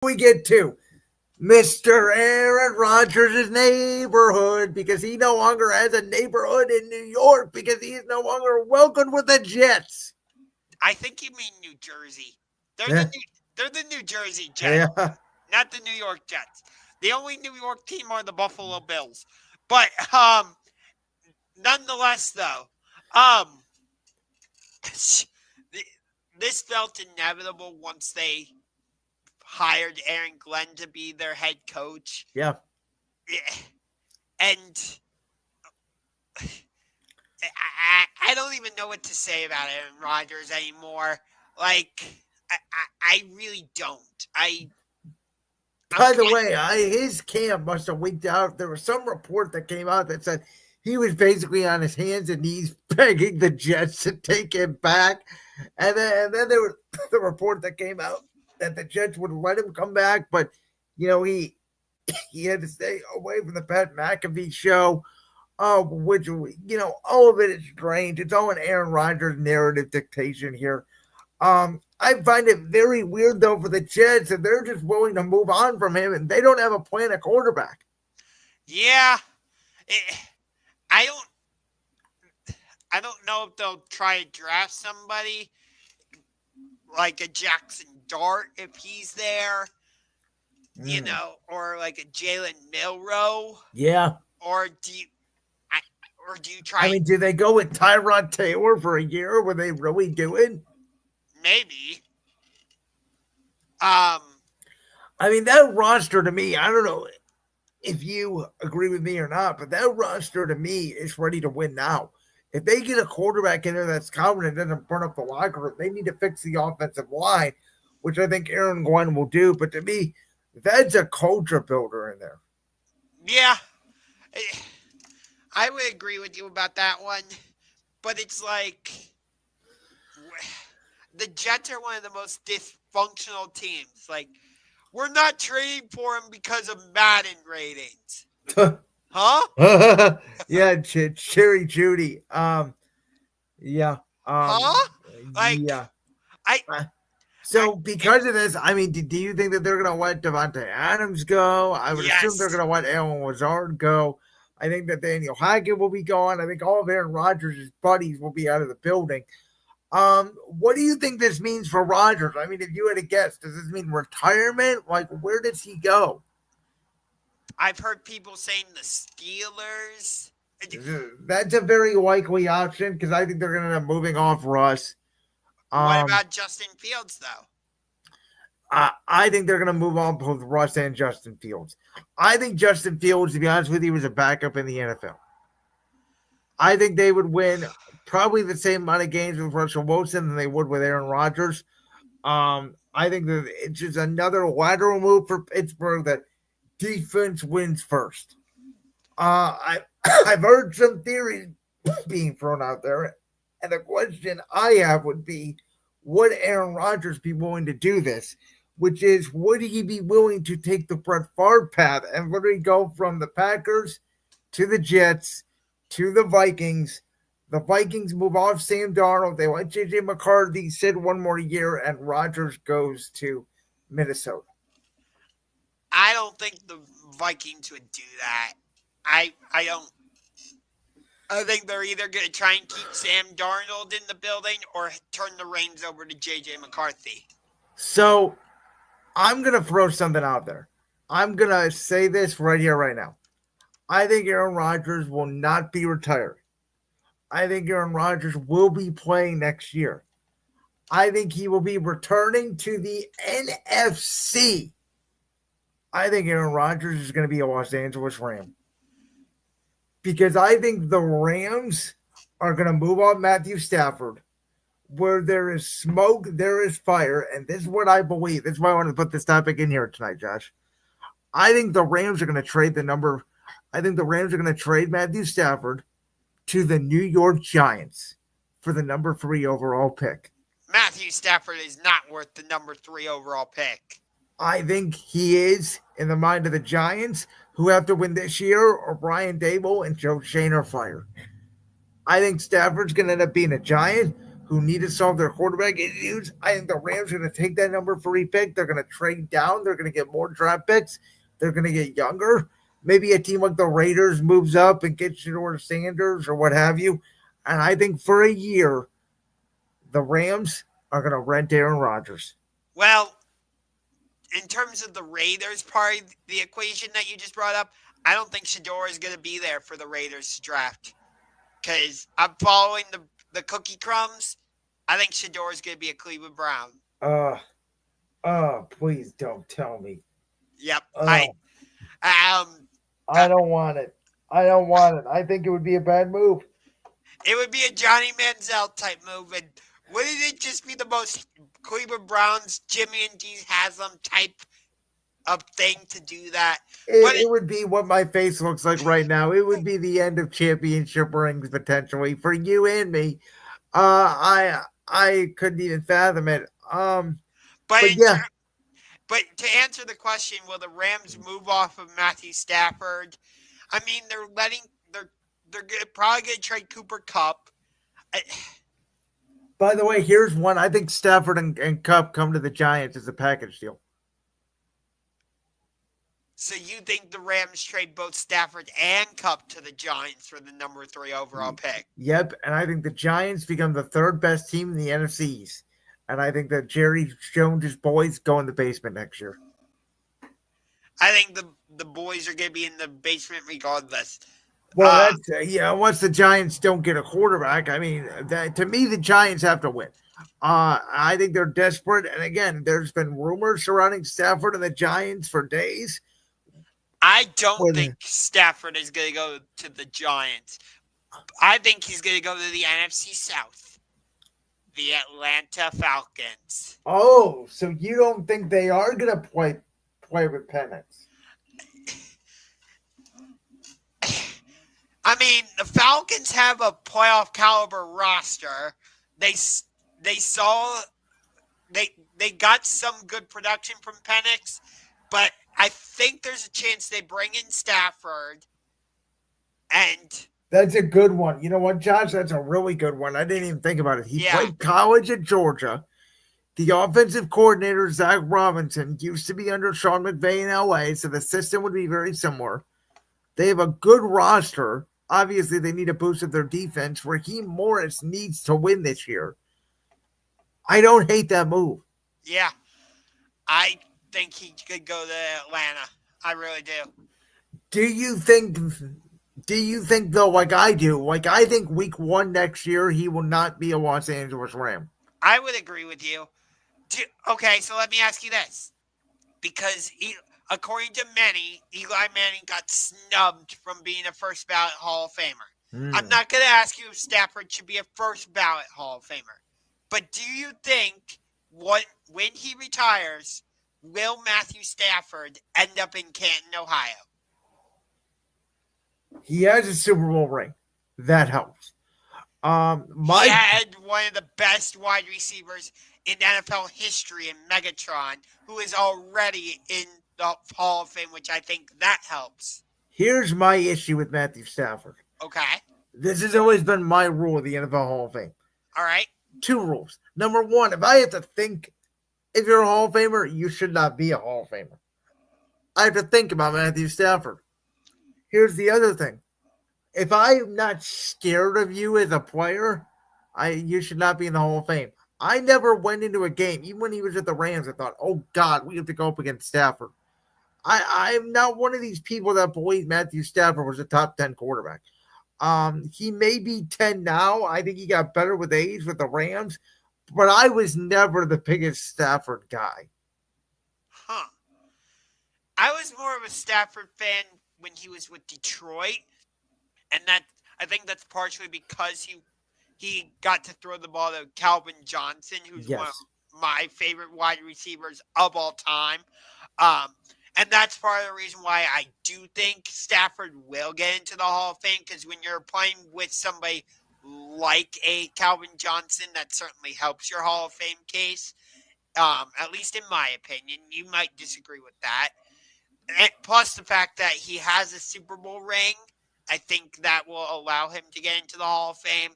we get to Mr. Aaron Rodgers' neighborhood because he no longer has a neighborhood in New York because he is no longer welcomed with the Jets. I think you mean New Jersey. They're the Yeah. New they're the New Jersey Jets, Yeah. not the New York Jets. The only New York team are the Buffalo Bills. But nonetheless though, um this felt inevitable once they hired Aaron Glenn to be their head coach. Yeah. And I don't even know what to say about Aaron Rodgers anymore. Like, I really don't. By the way, his camp must have winked out. There was some report that came out that said he was basically on his hands and knees begging the Jets to take him back. And then there was the report that came out that the Jets would let him come back, but he had to stay away from the Pat McAfee show. Which all of it is strange. It's all an Aaron Rodgers narrative dictation here. I find it very weird though for the Jets that they're just willing to move on from him and they don't have a plan at quarterback. Yeah, I don't know if they'll try to draft somebody like a Jackson Dart if he's there, or like a Jalen Milroe. Yeah. Or do you try? I mean, do they go with Tyrod Taylor for a year? Were they really do it? Maybe. I mean, that roster to me, I don't know if you agree with me or not, but that roster to me is ready to win now. If they get a quarterback in there that's confident and doesn't burn up the locker room, they need to fix the offensive line, which I think Aaron Glenn will do. But to me, that's a culture builder in there. Yeah. I would agree with you about that one. But it's like the Jets are one of the most dysfunctional teams. Like, we're not trading for him because of Madden ratings. Huh? Yeah, Cherry Judy. Yeah. Huh? Like, yeah. I So because of this, I mean, do you think that they're going to let Devontae Adams go? I would assume they're going to let Alan Lazard go. I think that Daniel Hackett will be gone. I think all of Aaron Rodgers' buddies will be out of the building. What do you think this means for Rodgers? I mean, if you had to guess, does this mean retirement? Like, where does he go? I've heard people saying the Steelers. That's a very likely option because I think they're going to end up moving off Russ. What about Justin Fields, though? I think they're going to move on both Russ and Justin Fields. I think Justin Fields, to be honest with you, was a backup in the NFL. I think they would win probably the same amount of games with Russell Wilson than they would with Aaron Rodgers. I think that it's just another lateral move for Pittsburgh that defense wins first. I've heard some theories being thrown out there, and the question I have would be, would Aaron Rodgers be willing to do this? Which is, would he be willing to take the Brett Favre path and literally go from the Packers to the Jets to the Vikings? The Vikings move off Sam Darnold. They let J.J. McCarthy sit one more year, and Rodgers goes to Minnesota. I don't think the Vikings would do that. I don't. I think they're either going to try and keep Sam Darnold in the building or turn the reins over to J.J. McCarthy. So I'm going to throw something out there. I'm going to say this right here, right now. I think Aaron Rodgers will not be retired. I think Aaron Rodgers will be playing next year. I think he will be returning to the NFC. I think Aaron Rodgers is going to be a Los Angeles Ram. Because I think the Rams are going to move on Matthew Stafford. Where there is smoke, there is fire. And this is what I believe. This is why I want to put this topic in here tonight, Josh. I think the Rams are going to trade Matthew Stafford to the New York Giants for the number 3 overall pick. Matthew Stafford is not worth the number 3 overall pick. I think he is in the mind of the Giants, who have to win this year, or Brian Dable and Joe Shane are fired. I think Stafford's going to end up being a Giant who need to solve their quarterback issues. I think the Rams are going to take that number 3 pick. They're going to trade down. They're going to get more draft picks. They're going to get younger. Maybe a team like the Raiders moves up and gets Shedeur Sanders or what have you. And I think for a year, the Rams are going to rent Aaron Rodgers. Well, in terms of the Raiders part of the equation that you just brought up, I don't think Shedeur is going to be there for the Raiders to draft. Because I'm following the cookie crumbs. I think Shedeur is going to be a Cleveland Brown. Please don't tell me. Yep. I don't want it. I don't want it. I think it would be a bad move. It would be a Johnny Manziel type move. And wouldn't it just be the most Cleveland Browns, Jimmy and Dee Haslam type of thing to do that? It would be what my face looks like right now. It would be the end of championship rings potentially for you and me. I couldn't even fathom it. But yeah. But to answer the question, will the Rams move off of Matthew Stafford? I mean, they're probably going to trade Cooper Kupp. By the way, here's one. I think Stafford and Kupp come to the Giants as a package deal. So you think the Rams trade both Stafford and Kupp to the Giants for the number 3 overall pick? Yep, and I think the Giants become the 3rd best team in the NFC East. And I think that Jerry Jones' boys go in the basement next year. I think the boys are going to be in the basement regardless. Well, once the Giants don't get a quarterback, I mean, to me, the Giants have to win. I think they're desperate. And again, there's been rumors surrounding Stafford and the Giants for days. I don't think Stafford is going to go to the Giants. I think he's going to go to the NFC South. The Atlanta Falcons. Oh, so you don't think they are going to play with pennants? I mean, the Falcons have a playoff caliber roster. They got some good production from Penix, but I think there's a chance they bring in Stafford. And that's a good one. You know what, Josh? That's a really good one. I didn't even think about it. He played college at Georgia. The offensive coordinator, Zach Robinson, used to be under Sean McVay in LA, so the system would be very similar. They have a good roster. Obviously, they need a boost of their defense. Raheem Morris needs to win this year. I don't hate that move. Yeah. I think he could go to Atlanta. I really do. Do you think, though, like I do, like I think week 1 next year, he will not be a Los Angeles Ram? I would agree with you. Okay, so let me ask you this. Because according to many, Eli Manning got snubbed from being a first ballot Hall of Famer. I'm not going to ask you if Stafford should be a first ballot Hall of Famer. But do you think when he retires, will Matthew Stafford end up in Canton, Ohio? He has a Super Bowl ring. That helps. He had one of the best wide receivers in NFL history in Megatron, who is already in the Hall of Fame, which I think that helps. Here's my issue with Matthew Stafford. Okay. This has always been my rule of the NFL Hall of Fame. All right. 2 rules. Number 1, if I have to think if you're a Hall of Famer, you should not be a Hall of Famer. I have to think about Matthew Stafford. Here's the other thing. If I'm not scared of you as a player, you should not be in the Hall of Fame. I never went into a game, even when he was at the Rams, I thought, oh, God, we have to go up against Stafford. I'm not one of these people that believe Matthew Stafford was a top 10 quarterback. He may be 10 now. I think he got better with age with the Rams, but I was never the biggest Stafford guy. Huh. I was more of a Stafford fan when he was with Detroit, and that I think that's partially because he got to throw the ball to Calvin Johnson, who's one of my favorite wide receivers of all time. And that's part of the reason why I do think Stafford will get into the Hall of Fame, because when you're playing with somebody like a Calvin Johnson, that certainly helps your Hall of Fame case. At least in my opinion. You might disagree with that. And plus the fact that he has a Super Bowl ring, I think that will allow him to get into the Hall of Fame.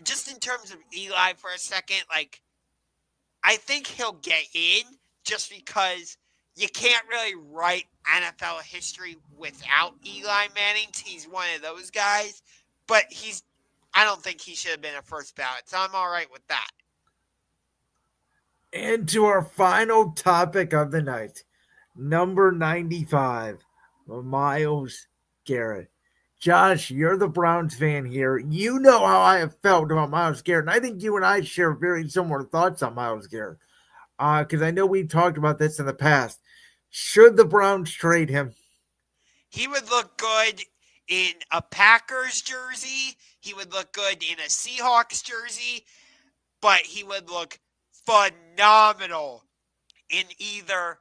just in terms of Eli for a second, like, I think he'll get in just because you can't really write NFL history without Eli Manning. He's one of those guys, but I don't think he should have been a first ballot, so I'm all right with that. And to our final topic of the night, number 95, Myles Garrett. Josh, you're the Browns fan here. You know how I have felt about Myles Garrett, and I think you and I share very similar thoughts on Myles Garrett. Because I know we've talked about this in the past. Should the Browns trade him? He would look good in a Packers jersey. He would look good in a Seahawks jersey, but he would look phenomenal in either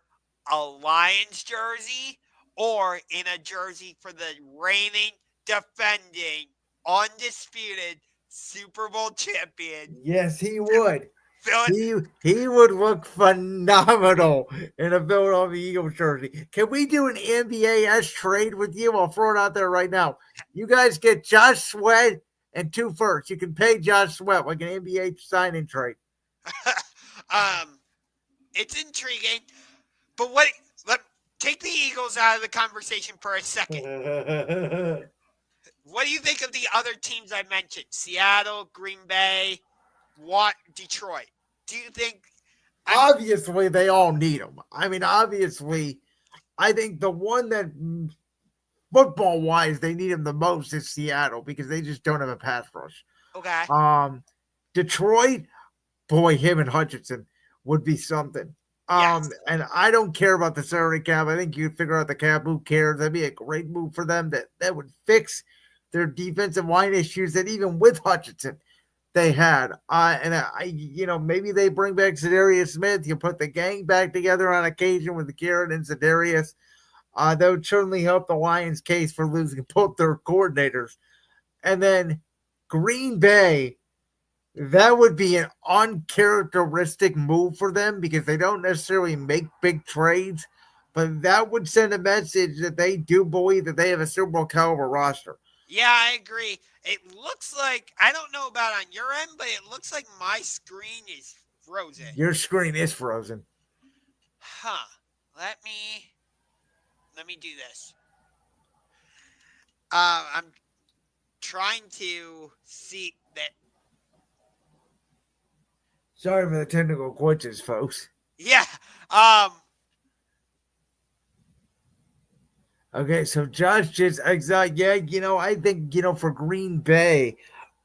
a Lions jersey or in a jersey for the reigning, defending, undisputed Super Bowl champion. Yes, he would. Phil- He would look phenomenal in a Philadelphia Eagles jersey. Can we do an NBA-S trade with you? I'll throw it out there right now. You guys get Josh Sweat and 2 firsts. You can pay Josh Sweat like an NBA sign-in trade. It's intriguing, but take the Eagles out of the conversation for a second. What do you think of the other teams I mentioned? Seattle, Green Bay, Detroit. Do you think? Obviously, they all need him. I mean, obviously, I think the one that football-wise they need him the most is Seattle because they just don't have a pass rush. Okay. Detroit, boy, him and Hutchinson would be something. Yes. And I don't care about the salary cap. I think you figure out the cap. Who cares? That'd be a great move for them. That would fix their defensive line issues that even with Hutchinson they had. Maybe they bring back Zadarius Smith. You put the gang back together on occasion with Garrett and Zadarius. That would certainly help the Lions' case for losing both their coordinators. And then Green Bay, that would be an uncharacteristic move for them because they don't necessarily make big trades, but that would send a message that they do believe that they have a Super Bowl caliber roster. Yeah, I agree. It looks like, I don't know about on your end, but it looks like my screen is frozen. Your screen is frozen. Huh. Let me do this. I'm trying to see that. Sorry for the technical glitches, folks. Yeah. Okay, so Josh just I think for Green Bay,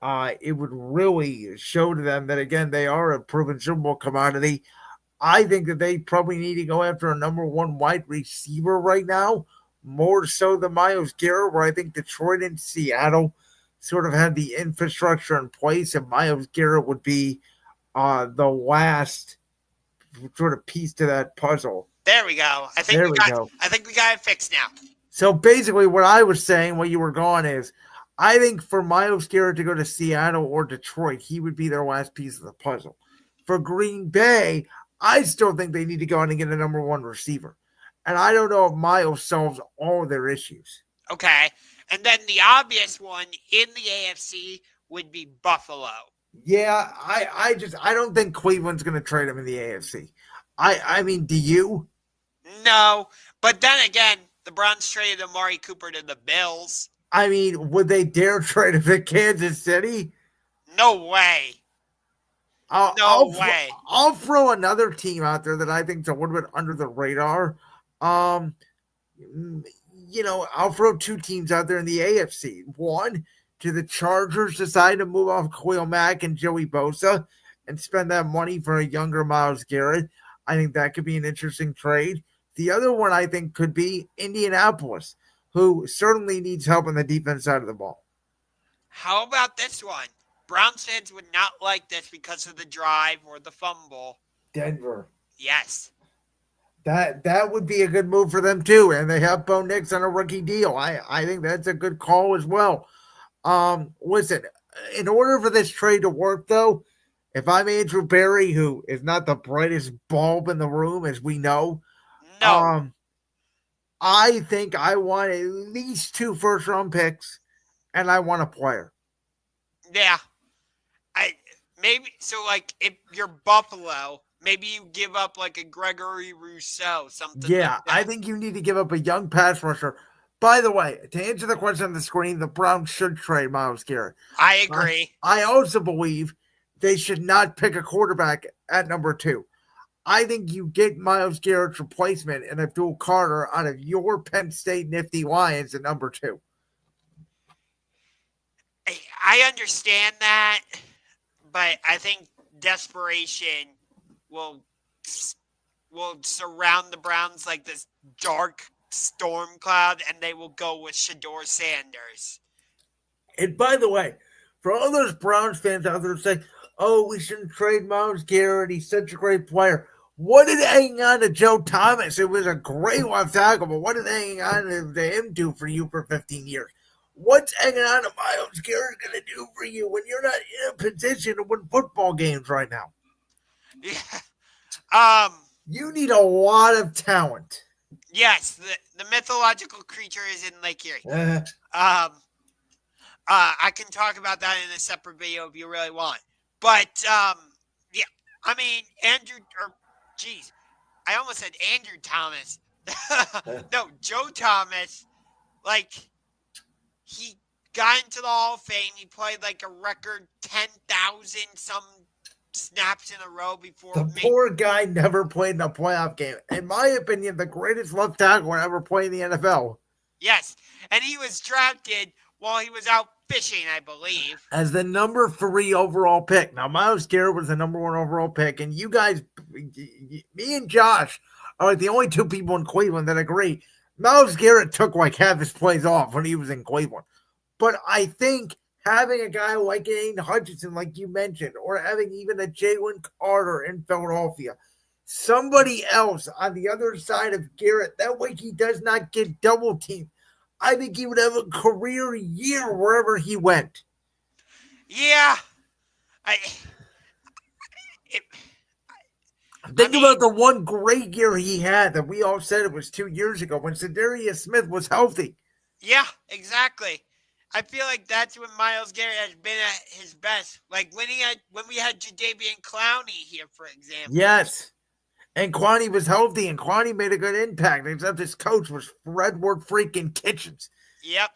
it would really show to them that again they are a proven Super Bowl commodity. I think that they probably need to go after a number 1 wide receiver right now, more so than Myles Garrett, where I think Detroit and Seattle sort of had the infrastructure in place, and Myles Garrett would be the last sort of piece to that puzzle. There we go. I think we got it fixed now. So basically what I was saying while you were gone is I think for Myles Garrett to go to Seattle or Detroit, he would be their last piece of the puzzle. For Green Bay, I still think they need to go out and get a number 1 receiver. And I don't know if Myles solves all of their issues. Okay. And then the obvious one in the AFC would be Buffalo. Yeah, I don't think Cleveland's going to trade him in the AFC. I mean, do you? No. But then again, the Browns traded Amari Cooper to the Bills. I mean, would they dare trade him to Kansas City? No way. No way. I'll throw another team out there that I think is a little bit under the radar. I'll throw 2 teams out there in the AFC. One, do the Chargers decide to move off Khalil Mack and Joey Bosa and spend that money for a younger Myles Garrett? I think that could be an interesting trade. The other one I think could be Indianapolis, who certainly needs help on the defense side of the ball. How about this one? Browns fans would not like this because of the drive or the fumble. Denver. Yes. That would be a good move for them too, and they have Bo Nix on a rookie deal. I think that's a good call as well. Listen, in order for this trade to work, though, if I'm Andrew Berry, who is not the brightest bulb in the room, as we know, I think I want at least 2 first-round picks, and I want a player. Yeah. maybe so. Like if you're Buffalo, maybe you give up like a Gregory Rousseau, something like Yeah, I that. think you need to give up a young pass rusher. By the way, to answer the question on the screen, the Browns should trade Myles Garrett. I I, agree. I also believe they should not pick a quarterback at number 2. I think you get Myles Garrett's replacement in Abdul Carter out of your Penn State Nifty Lions at number 2. I understand that, but I think desperation will will surround the Browns like this dark storm cloud, and they will go with Shador Sanders. And by the way, for all those Browns fans out there saying, oh, we shouldn't trade Myles Garrett, he's such a great player. What did hanging on to Joe Thomas? It was a great left tackle, but what did hanging on to him do for you for 15 years? What's hanging on to Myles Garrett going to do for you when you're not in a position to win football games right now? Yeah. You need a lot of talent. Yes, the mythological creature is in Lake Erie. I can talk about that in a separate video if you really want. But yeah, I mean I almost said Andrew Thomas. No, Joe Thomas. Like he got into the Hall of Fame. He played like a record 10,000 some snaps in a row before. The poor guy never played in a playoff game. In my opinion, the greatest left tackle ever played in the NFL. Yes, and he was drafted while he was out fishing, I believe, as the number 3 overall pick. Now, Myles Garrett was the number 1 overall pick, and you guys, me and Josh, are like the only 2 people in Cleveland that agree. Myles Garrett took like half his plays off when he was in Cleveland. But I think having a guy like Aiden Hutchinson, like you mentioned, or having even a Jalen Carter in Philadelphia, somebody else on the other side of Garrett, that way he does not get double teamed. I think he would have a career year wherever he went. Yeah. Think about the one great year he had that we all said it was 2 years ago when Zadarius Smith was healthy. Yeah, exactly. I feel like that's when Myles Garrett has been at his best. Like when we had Jadeveon Clowney here, for example. Yes. And Clowney was healthy, and Clowney made a good impact, except his coach was Redward freaking Kitchens. Yep.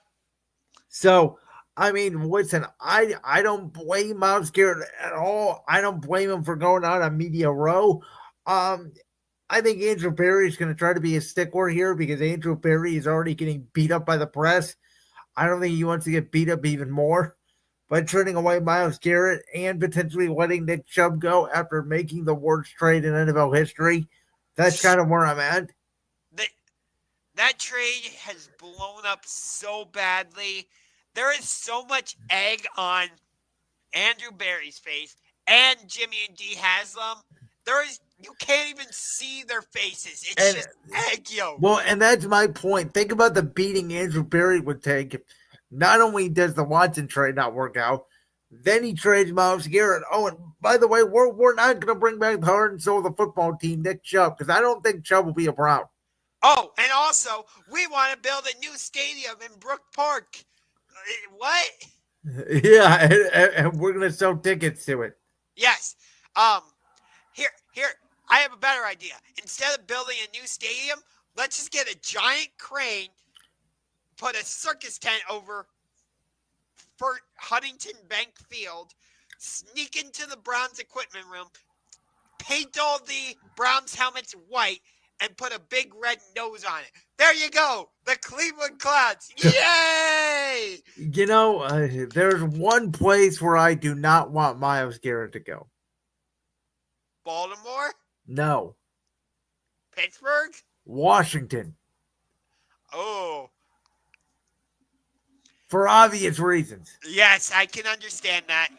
So, I mean, listen, I don't blame Myles Garrett at all. I don't blame him for going out on media row. I think Andrew Berry is going to try to be a stickler here because Andrew Berry is already getting beat up by the press. I don't think he wants to get beat up even more by turning away Myles Garrett and potentially letting Nick Chubb go after making the worst trade in NFL history. That's kind of where I'm at. That trade has blown up so badly. There is so much egg on Andrew Berry's face and Jimmy and D Haslam. You can't even see their faces. It's just egg yolk. Well, and that's my point. Think about the beating Andrew Berry would take if not only does the Watson trade not work out, then he trades Myles Garrett. Oh, and by the way, we're not going to bring back the heart and soul of the football team, Nick Chubb, because I don't think Chubb will be a Brown. Oh, and also, we want to build a new stadium in Brook Park. What? Yeah, and we're going to sell tickets to it. Yes. Here, I have a better idea. Instead of building a new stadium, let's just get a giant crane, put a circus tent over for Huntington Bank Field, sneak into the Browns equipment room, paint all the Browns helmets white, and put a big red nose on it. There you go. The Cleveland Clouds. Yay! You know, there's one place where I do not want Myles Garrett to go. Baltimore? No. Pittsburgh? Washington. Oh. For obvious reasons. Yes, I can understand that.